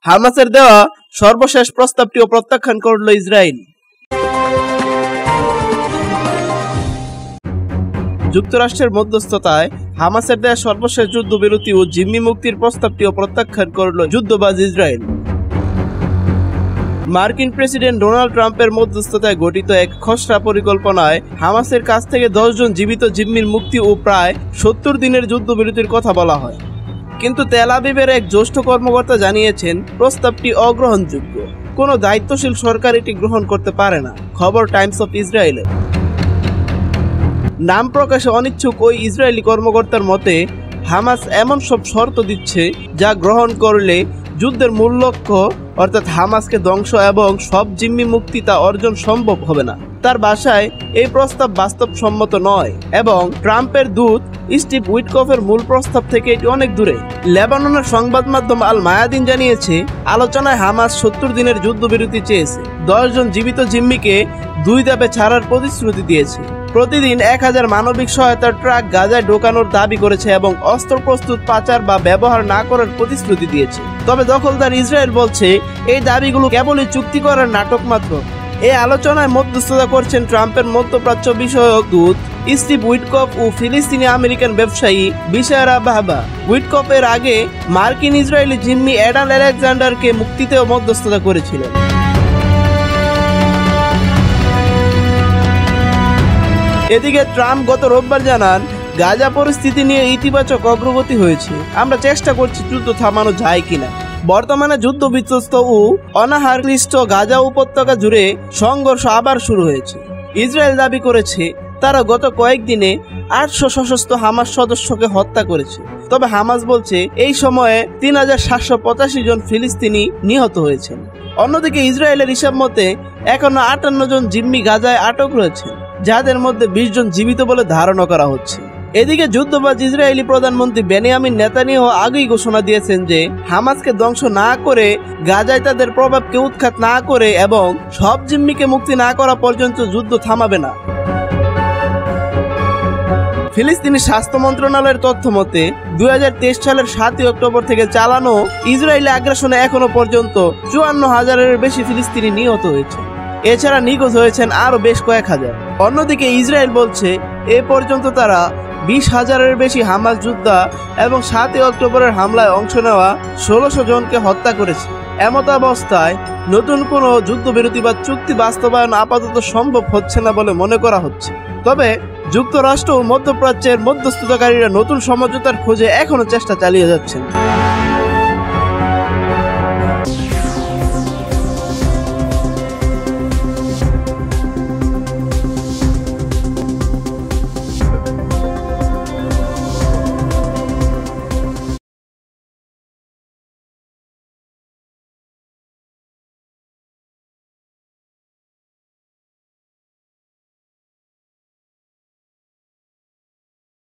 হামাসের দেওয়া সর্বশেষ প্রস্তাবটিও প্রত্যাখ্যান করল ইসরায়েল। যুক্তরাষ্ট্রের মধ্যস্থতায় হামাসের দেওয়া সর্বশেষ যুদ্ধবিরতি ও জিম্মি মুক্তির প্রস্তাবটিও প্রত্যাখ্যান করল যুদ্ধবাজ ইসরায়েল। মার্কিন প্রেসিডেন্ট ডোনাল্ড ট্রাম্পের মধ্যস্থতায় গঠিত এক খসড়া পরিকল্পনায় হামাসের কাছ থেকে 10 জন জীবিত জিম্মির মুক্তি ও প্রায় 70 দিনের যুদ্ধবিরতির কথা বলা হয়। কিন্তু তেল আবিবের এক জ্যেষ্ঠ কর্মকর্তা জানিয়েছেন প্রস্তাবটি অগ্রহণযোগ্য, কোনো দায়িত্বশীল সরকার এটি গ্রহণ করতে পারে না। খবর টাইমস অফ ইসরায়েলের। নাম প্রকাশে অনিচ্ছুক ওই ইসরায়েলি কর্মকর্তার মতে হামাস এমন সব শর্ত দিচ্ছে যা গ্রহণ করলে যুদ্ধের মূল লক্ষ্য অর্থাৎ হামাসকে ধ্বংস এবং সব জিম্মি মুক্তি তা অর্জন সম্ভব হবে না। তার ভাষায় এই প্রস্তাব বাস্তবসম্মত নয় এবং ট্রাম্পের দূত স্টিভ উইটকফের মূল প্রস্তাব থেকে এটি অনেক দূরে। লেবাননের সংবাদ মাধ্যম আল মায়াদিন জানিয়েছে আলোচনায় হামাস 70 দিনের যুদ্ধবিরতি চেয়েছে, 10 জন জীবিত জিম্মিকে 2 ধাপে ছাড়ার প্রতিশ্রুতি দিয়েছে, প্রতিদিন 1000 মানবিক সহায়তার ট্রাক গাজায় ঢোকানোর দাবি করেছে এবং অস্ত্র প্রস্তুত, পাচার বা ব্যবহার না করার প্রতিশ্রুতি দিয়েছে। তবে দখলদার ইসরায়েল বলছে এই দাবিগুলো কেবলই চুক্তি করার নাটক মাত্র। এই আলোচনায় মধ্যস্থতা করছেন ট্রাম্পের মধ্যপ্রাচ্য বিষয়ক দূত স্টিভ উইটকফ ও ফিলিস্তিনি আমেরিকান ব্যবসায়ী বিশারা বাহবা। উইটকফ এর আগে মার্কিন ইসরায়েলি জিম্মি অ্যাডাম আলেকজান্ডারকে মুক্তিতেও মধ্যস্থতা করেছিলেন। এদিকে ট্রাম্প গত রোববার জানান গাজা পরিস্থিতি নিয়ে ইতিবাচক অগ্রগতি হয়েছে, আমরা চেষ্টা করছি যুদ্ধ থামানো যায় কিনা। বর্তমানে যুদ্ধ বিধ্বস্ত ও অনাহারক্লিষ্ট গাজা উপত্যকা জুড়ে সংঘর্ষ আবার শুরু হয়েছে। ইসরায়েল দাবি করেছে তারা গত কয়েকদিনে 800 সশস্ত্র হামাস সদস্যকে হত্যা করেছে। তবে হামাস বলছে এই সময়ে 3785 জন ফিলিস্তিনি নিহত হয়েছেন। অন্যদিকে ইসরায়েলের হিসাব মতে এখনো 58 জন জিম্মি গাজায় আটক রয়েছেন, যাদের মধ্যে 20 জন জীবিত বলে ধারণা করা হচ্ছে। এদিকে যুদ্ধবাজ ইসরায়েলি প্রধানমন্ত্রী বেনিয়ামিন নেতানিয়াহু আগেই ঘোষণা দিয়েছেন যে হামাসকে ধ্বংস না করে, গাজায় তাদের প্রভাবকে উৎখাত না করে এবং সব জিম্মিকে মুক্তি না করা পর্যন্ত যুদ্ধ থামাবে না। ফিলিস্তিনি স্বাস্থ্য মন্ত্রণালয়ের তথ্য মতে 2023 সালের 7 অক্টোবর থেকে চালানো ইসরায়েলি আগ্রাসনে এখনো পর্যন্ত 54,000-এর বেশি ফিলিস্তিনি নিহত হয়েছে। এছাড়া নিখোঁজ হয়েছেন আরো বেশ কয়েক হাজার। অন্যদিকে ইসরায়েল বলছে এ পর্যন্ত তারা 20,000-এর বেশি হামাস যোদ্ধা এবং 7 অক্টোবরের হামলায় অংশ নেওয়া 1600 জনকে হত্যা করেছে। এমতাবস্থায় নতুন কোনো যুদ্ধবিরতি বা চুক্তি বাস্তবায়ন আপাতত সম্ভব হচ্ছে না বলে মনে করা হচ্ছে। তবে যুক্তরাষ্ট্র ও মধ্যপ্রাচ্যের মধ্যস্থতাকারীরা নতুন সমঝোতার খোঁজে এখনো চেষ্টা চালিয়ে যাচ্ছেন।